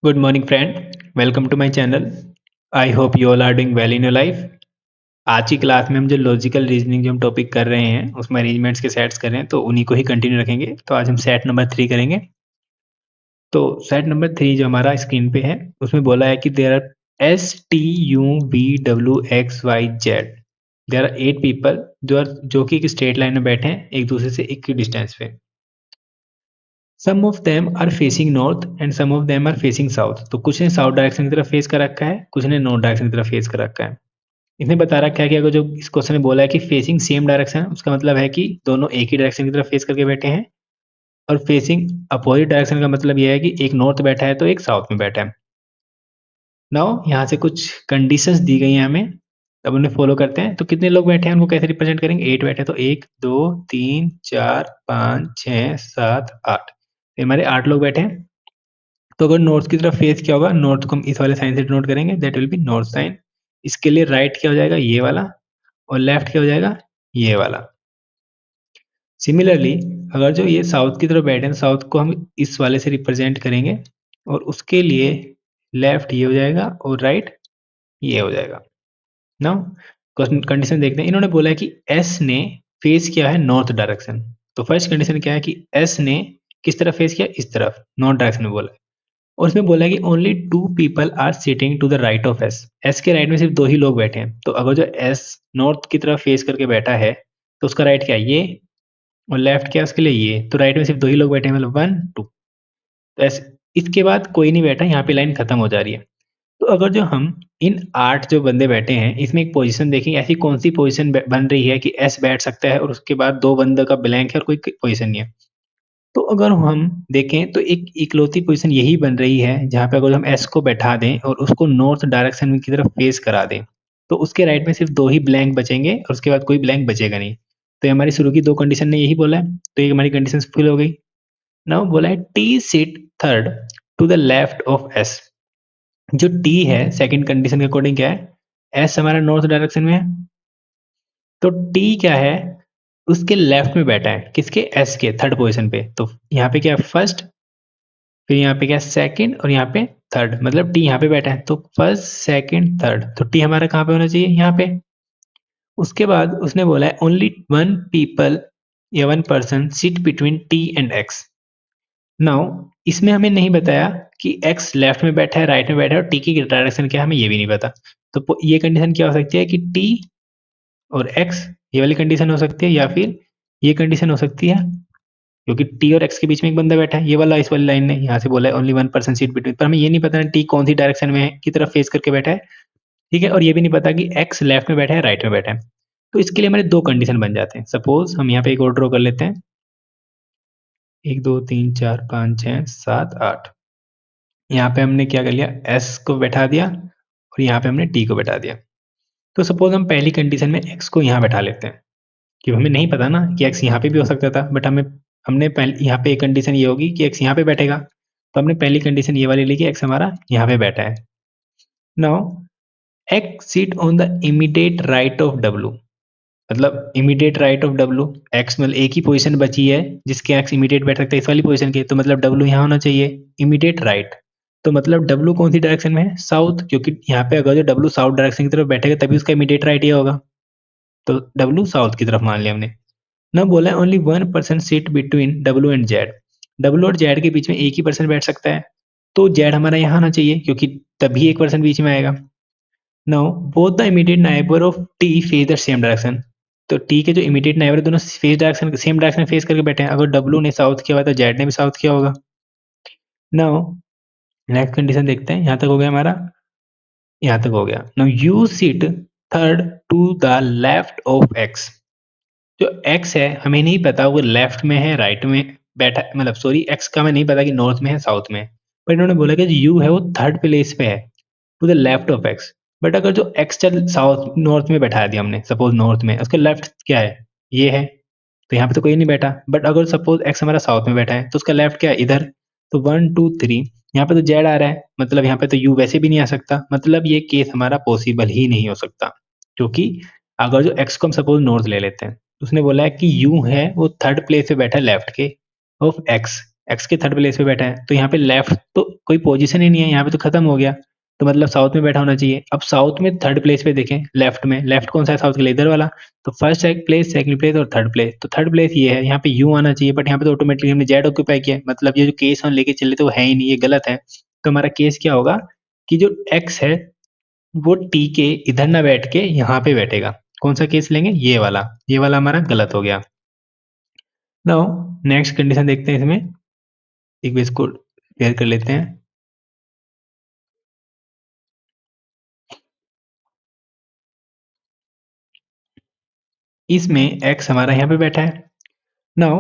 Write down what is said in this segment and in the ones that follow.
Good morning, friend. Welcome to my channel. I hope you all are doing well in your life. आज की class में हम जो logical reasoning जो हम टॉपिक कर रहे हैं उसमें अरेंजमेंट्स के सेट्स कर रहे हैं तो उन्हीं को ही कंटिन्यू रखेंगे। तो आज हम सेट नंबर 3 करेंगे। तो सेट नंबर 3 जो हमारा स्क्रीन पे है उसमें बोला है कि there are S T U V W X Y Z. There are 8 people जो कि एक स्ट्रेट लाइन में बैठे हैं एक दूसरे से एक डिस्टेंस पे। Some of them are facing north and some of them are facing south. तो कुछ ने साउथ डायरेक्शन की तरफ फेस कर रखा है, कुछ ने नॉर्थ डायरेक्शन की तरफ फेस कर रखा है। इसने बता रखा है कि अगर जो इस क्वेश्चन में बोला है कि फेसिंग सेम डायरेक्शन, उसका मतलब है कि दोनों एक ही डायरेक्शन की तरफ फेस करके बैठे हैं। और फेसिंग अपोजिट डायरेक्शन का मतलब यह है कि एक नॉर्थ बैठा है तो एक साउथ में बैठा है। नाउ यहाँ से कुछ कंडीशंस दी गई हैं हमें, अब उन्हें फॉलो करते हैं। तो कितने लोग बैठे हैं उनको कैसे रिप्रेजेंट करेंगे? 8 बैठे हैं तो 1 2 3 4 5 6 7 8, हमारे 8 लोग बैठे हैं। तो अगर नॉर्थ की तरफ फेस क्या होगा, नॉर्थ को हम इस वाले साइन से डिनोट करेंगे, that will be north sign. इसके लिए राइट क्या हो जाएगा, ये वाला, और लेफ्ट क्या हो जाएगा, ये वाला। सिमिलरली अगर जो ये साउथ की तरफ बैठे हैं, साउथ को हम इस वाले से रिप्रेजेंट करेंगे और उसके लिए लेफ्ट ये हो जाएगा और राइट ये हो जाएगा। नाउ कंडीशन देखते हैं। इन्होंने बोला है कि एस ने फेस किया है नॉर्थ डायरेक्शन। तो फर्स्ट कंडीशन क्या है कि एस ने किस तरफ फेस किया, इस तरफ, नॉर्थ डायरेक्शन में बोला है। और उसमें बोला है कि only 2 people are sitting to the right of S. S के राइट में सिर्फ 2 ही लोग बैठे हैं। तो अगर जो एस नॉर्थ की तरफ फेस करके बैठा है तो उसका राइट क्या है, ये, और लेफ्ट क्या है उसके लिए ये। तो राइट में सिर्फ 2 ही लोग बैठे हैं, मतलब 1 2। तो ऐसे इसके बाद कोई नहीं बैठा, यहाँ पे लाइन खत्म हो जा रही है। तो अगर जो हम इन 8 जो बंदे बैठे हैं इसमें एक पोजीशन देखें, ऐसी कौन सी पोजीशन बन रही है कि एस बैठ सकता है और उसके बाद 2 बंदों का ब्लैंक है और कोई पोजीशन नहीं है। तो अगर हम देखें तो एक इकलौती पोजीशन यही बन रही है जहाँ पे अगर हम एस को बैठा दें और उसको नॉर्थ डायरेक्शन की तरफ फेस करा दें तो उसके राइट में सिर्फ 2 ही ब्लैंक बचेंगे और उसके बाद कोई ब्लैंक बचेगा नहीं। तो ये हमारी शुरू की 2 कंडीशन ने यही बोला है, तो ये हमारी कंडीशन फुल हो गई। नाउ बोला है T sit third to the left of S. जो टी है सेकंड कंडीशन के अकॉर्डिंग क्या है, एस हमारा नॉर्थ डायरेक्शन में है, तो टी क्या है, उसके लेफ्ट में बैठा है, किसके, एस के थर्ड पोजीशन पे। तो यहाँ पे क्या है, फर्स्ट, फिर यहाँ पे क्या है, सेकंड, और यहाँ पे थर्ड, मतलब टी यहाँ पे बैठा है। तो फर्स्ट सेकंड थर्ड, तो टी हमारा कहाँ पे होना चाहिए, यहाँ पे। उसके बाद उसने बोला है ओनली 1 पीपल या 1 person sit between T and x. Now इसमें हमें नहीं बताया कि एक्स लेफ्ट में बैठा है राइट में बैठा है और टी की डायरेक्शन क्या है, हमें ये भी नहीं पता। तो ये कंडीशन क्या हो सकती है कि टी और एक्स, ये वाली कंडीशन हो सकती है, या फिर ये कंडीशन हो सकती है क्योंकि टी और एक्स के बीच में एक बंदा बैठा है, ये वाला इस वाली लाइन ने यहाँ से बोला है ओनली 1 पर्सन सीट बिटवीन, पर हमें ये नहीं पता टी कौन सी डायरेक्शन में है, की तरफ फेस करके बैठा है, ठीक है। और ये भी नहीं पता कि एक्स लेफ्ट में बैठा है राइट में बैठा है। तो इसके लिए हमारे 2 कंडीशन बन जाते हैं। सपोज हम यहाँ पे एक और ड्रॉ कर लेते हैं, 1 2 3 4 5 6 7 8। यहाँ पे हमने क्या कर लिया, एस को बैठा दिया और यहाँ पे हमने टी को बैठा दिया। तो सपोज हम पहली कंडीशन में एक्स को यहाँ बैठा लेते हैं, कि हमें नहीं पता ना कि एक्स यहाँ पे भी हो सकता था, बट हमने पहले यहाँ पे एक कंडीशन ये होगी कि एक्स यहाँ पे बैठेगा, तो हमने पहली कंडीशन ये वाली ली कि एक्स हमारा यहाँ पे बैठा है। Now X seat on the immediate right of W, मतलब immediate right of W, X मतलब एक ही पोजीशन बची है जिसके एक्स इमीडिएट बैठ सकता है इस वाली पोजीशन के, तो मतलब डब्ल्यू यहाँ होना चाहिए इमीडिएट राइट। तो मतलब डब्ल्यू कौन सी डायरेक्शन में है, साउथ, क्योंकि यहाँ पे अगर जो डब्ल्यू साउथ डायरेक्शन की तरफ बैठेगा तभी उसका इमीडिएट राइट ये होगा। तो डब्ल्यू साउथ की तरफ मान लिया हमने। ना बोला है only 1 person seat between W and Z. W और जेड के बीच में एक ही पर्सन बैठ सकता है, तो जेड हमारा यहाँ आना चाहिए क्योंकि तभी एक पर्सन बीच में आएगा। Now both the immediate neighbour of T face the same direction. तो टी के जो इमीडिएट नाइबर दोनों face direction same direction face करके बैठे हैं। अगर डब्ल्यू ने साउथ किया हुआ तो जेड ने भी साउथ किया होगा। नाउ नेक्स्ट कंडीशन देखते हैं, यहाँ तक हो गया हमारा, यहाँ तक हो गया। Now you seat third to the left of X. जो एक्स है हमें नहीं पता वो लेफ्ट में है राइट में बैठा, मतलब सॉरी एक्स का हमें नहीं पता कि नॉर्थ में है साउथ में, पर इन्होंने बोला कि यू है वो थर्ड प्लेस पे है to the left of X. But अगर जो एक्स चल साउथ नॉर्थ में बैठा दिया हमने, सपोज नॉर्थ में, उसके लेफ्ट क्या है, ये है, तो यहाँ पे तो कोई नहीं बैठा। बट अगर सपोज एक्स हमारा साउथ में बैठा है तो उसका लेफ्ट क्या है, इधर। तो 1 2 3 यहाँ पे तो जेड आ रहा है, मतलब यहाँ पे तो यू वैसे भी नहीं आ सकता, मतलब ये केस हमारा पॉसिबल ही नहीं हो सकता। क्योंकि अगर जो एक्स को हम सपोज नॉर्थ ले लेते हैं, उसने बोला है कि यू है वो थर्ड प्लेस पे बैठा है लेफ्ट के ऑफ एक्स। एक्स के थर्ड प्लेस पे बैठा है, तो यहाँ पे लेफ्ट तो कोई पोजीशन ही नहीं है, यहाँ पे तो खत्म हो गया, तो मतलब साउथ में बैठा होना चाहिए। अब साउथ में थर्ड प्लेस पे देखें, लेफ्ट में, लेफ्ट कौन सा है साउथ के लिए, इधर वाला, तो फर्स्ट प्लेस, सेकंड प्लेस और थर्ड प्लेस, तो थर्ड प्लेस ये है, यहाँ पे यू आना चाहिए, बट यहाँ पे तो ऑटोमेटिकली हमने जेड ऑक्यूपाई किया, मतलब ये जो केस हम लेके चले तो वो है ही नहीं, ये गलत है। तो हमारा केस क्या होगा कि जो एक्स है वो टी के इधर ना बैठ के यहाँ पे बैठेगा। कौन सा केस लेंगे, ये वाला हमारा गलत हो गया। नाउ नेक्स्ट कंडीशन देखते हैं, इसमें एक बेस को क्लियर कर लेते हैं। इसमें x हमारा यहाँ पे बैठा है। नाउ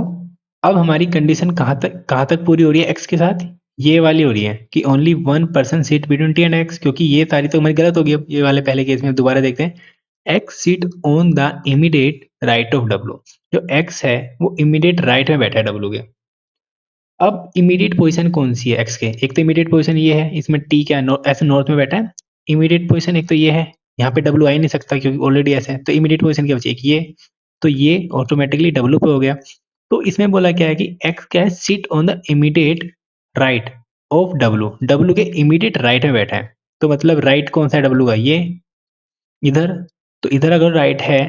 अब हमारी कंडीशन कहाँ तक पूरी हो रही है x के साथ, ये वाली हो रही है कि only one person seat between T and x, क्योंकि ये सारी तो हमारी गलत होगी। अब ये वाले पहले केस में दोबारा देखते हैं, x seat on the immediate right of w, जो x है वो इमीडिएट राइट में बैठा है w के। अब इमीडिएट पोजीशन कौन सी है एक्स के, एक तो इमीडिएट पोजीशन ये है, इसमें टी क्या है, ऐसे नॉर्थ में बैठा है। इमीडिएट पोजीशन एक तो ये है, यहाँ पे डब्ल्यू आ ही नहीं सकता क्योंकि ऑलरेडी ऐसे है, तो इमीडिएट पोजीशन क्या बची, एक ये, तो ये ऑटोमेटिकली डब्ल्यू पे हो गया। तो इसमें बोला क्या है कि एक्स क्या है, sit on the immediate right of W, W के इमीडिएट राइट में बैठा है। तो मतलब राइट कौन सा है डब्ल्यू का, ये इधर, तो इधर अगर राइट है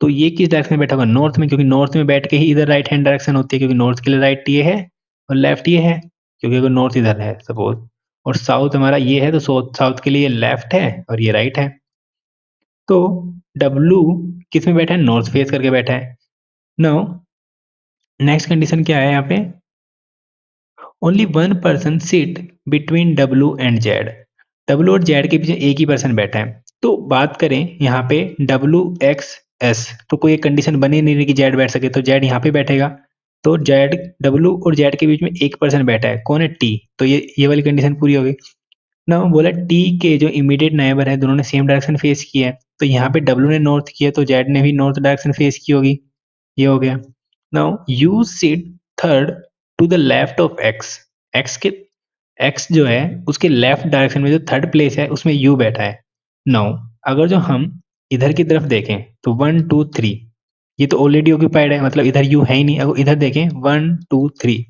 तो ये किस डायरेक्शन में बैठा होगा, नॉर्थ में, क्योंकि नॉर्थ में बैठ के ही इधर राइट हैंड डायरेक्शन होती है, क्योंकि नॉर्थ के लिए राइट ये है और लेफ्ट ये है, क्योंकि अगर नॉर्थ इधर है सपोज, और साउथ हमारा ये है, तो साउथ के लिए लेफ्ट है और ये राइट है। तो डब्लू किस में बैठा है, नॉर्थ फेस करके बैठा है। नाउ नेक्स्ट कंडीशन क्या है यहाँ पे, only one person sit between W and Z, W और जेड के बीच एक ही पर्सन बैठा है। तो बात करें यहाँ पे डब्लू एक्स एस, तो कोई एक कंडीशन बनी नहीं रही कि जेड बैठ सके, तो जेड यहाँ पे बैठेगा, तो जेड, डब्लू और जेड के बीच में एक पर्सन बैठा है, कौन है, टी, तो ये वाली कंडीशन पूरी हो गई ना। बोला टी के जो इमीडिएट नाइबर है दोनों ने सेम डायरेक्शन फेस किया है, तो यहाँ पे डब्लू ने नॉर्थ किया तो जेड ने भी नॉर्थ डायरेक्शन फेस की होगी, ये हो गया। Now you sit third to the left of X, X के, एक्स जो है उसके लेफ्ट डायरेक्शन में जो थर्ड प्लेस है उसमें यू बैठा है। नाउ अगर जो हम इधर की तरफ देखें तो 1 2 3, ये तो ऑलरेडी ऑक्यूपाइड है, मतलब इधर यू है ही नहीं। अगर इधर देखें 1 2 3,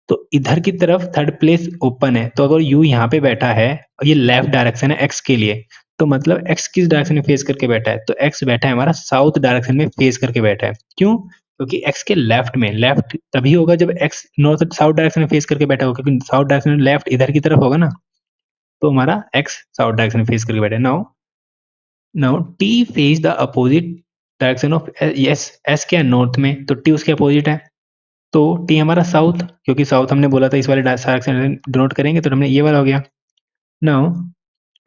तो इधर की तरफ थर्ड प्लेस ओपन है, तो अगर यू यहाँ पे बैठा है और ये लेफ्ट डायरेक्शन है एक्स के लिए, तो मतलब एक्स किस डायरेक्शन में फेस करके बैठा है, तो एक्स बैठा है हमारा साउथ डायरेक्शन में फेस करके बैठा है। क्यों, क्योंकि एक्स के लेफ्ट में, लेफ्ट तभी होगा जब एक्स नॉर्थ साउथ डायरेक्शन में फेस करके बैठा होगा, क्योंकि साउथ डायरेक्शन में लेफ्ट इधर की तरफ होगा ना, तो हमारा एक्स साउथ डायरेक्शन में फेस करके बैठा है। Now now T face the opposite direction of S, S क्या है नॉर्थ में, तो टी उसके अपोजिट है, तो टी हमारा साउथ, क्योंकि साउथ हमने बोला था इस वाले डायरेक्शन डिनोट करेंगे, तो हमने ये वाला हो गया। Now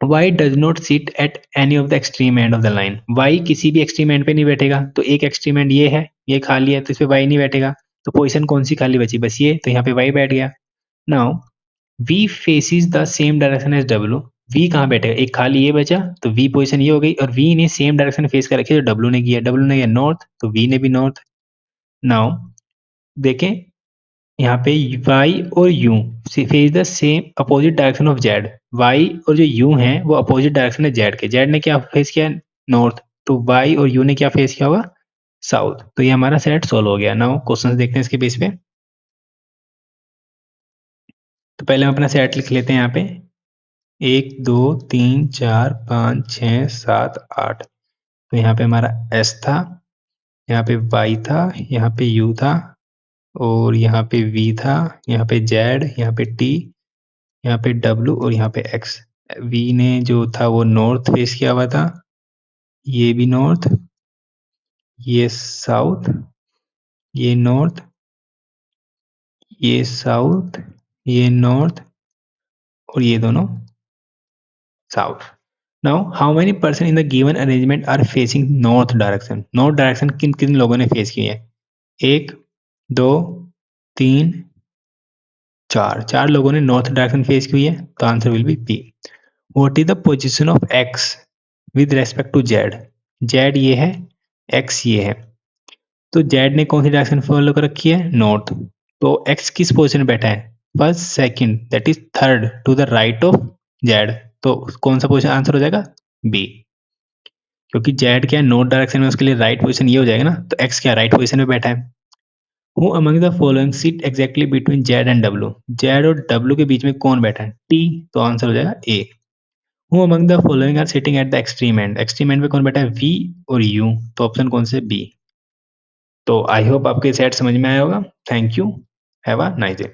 y does not sit at any of the extreme end of the line, y किसी भी एक्सट्रीम एंड पे नहीं बैठेगा, तो एक एक्सट्रीम एंड ये है, ये खाली है, तो इस पे y नहीं बैठेगा, तो पोजीशन कौन सी खाली बची, बस ये, तो यहाँ पे y बैठ गया। Now v faces the same direction as w, v कहाँ बैठेगा, एक खाली ये बचा, तो v पोजीशन ये हो गई, और v ने सेम डायरेक्शन फेस कर रखी है जो w ने किया, w ने किया नॉर्थ, तो v ने भी नॉर्थ। नाउ देखें यहाँ पे y और u face the same opposite direction of z, y और जो u है वो अपोजिट डायरेक्शन है z के, z ने क्या फेस किया, नॉर्थ, तो y और u ने क्या फेस किया होगा, साउथ। तो ये हमारा सेट सोल्व हो गया। नाउ क्वेश्चंस देखते हैं इसके बेस पे। तो पहले हम अपना सेट लिख लेते हैं यहाँ पे, 1 2 3 4 5 6 7 8, तो यहाँ पे हमारा s था, यहाँ पे y था, यहाँ पे u था, और यहाँ पे v था, यहाँ पे z, यहाँ पे t, यहाँ पे W और यहाँ पे X। V ने जो था वो नॉर्थ फेस किया हुआ था, ये भी नॉर्थ, ये साउथ, ये नॉर्थ, ये साउथ, ये नॉर्थ, और ये दोनों south. Now how many person in the given arrangement are facing north direction, north direction किन किन लोगों ने फेस की है, 1 2 3 4, 4 लोगों ने नॉर्थ डायरेक्शन फेस की है, तो answer will be B. What is the position of X with respect to Z, Z ये है, एक्स ये है, तो जेड ने कौन सी डायरेक्शन फॉलो कर रखी है, नॉर्थ, तो एक्स किस पोजीशन में बैठा है, first second that is third to the right of Z, तो कौन सा पोजीशन आंसर हो जाएगा, बी, क्योंकि जेड क्या है नॉर्थ डायरेक्शन में, उसके लिए राइट पोजीशन ये हो जाएगा ना, तो एक्स क्या राइट पोजीशन में बैठा है। Who among the following seat exactly between Z and W, Z और डब्ल्यू के बीच में कौन बैठा है? टी, तो आंसर हो जाएगा A. Who among the following are sitting at the extreme end, extreme end पे कौन बैठा है? वी और यू, तो ऑप्शन कौन से? बी। तो आई होप आपके सेट समझ में आया होगा। Thank you, have a nice day.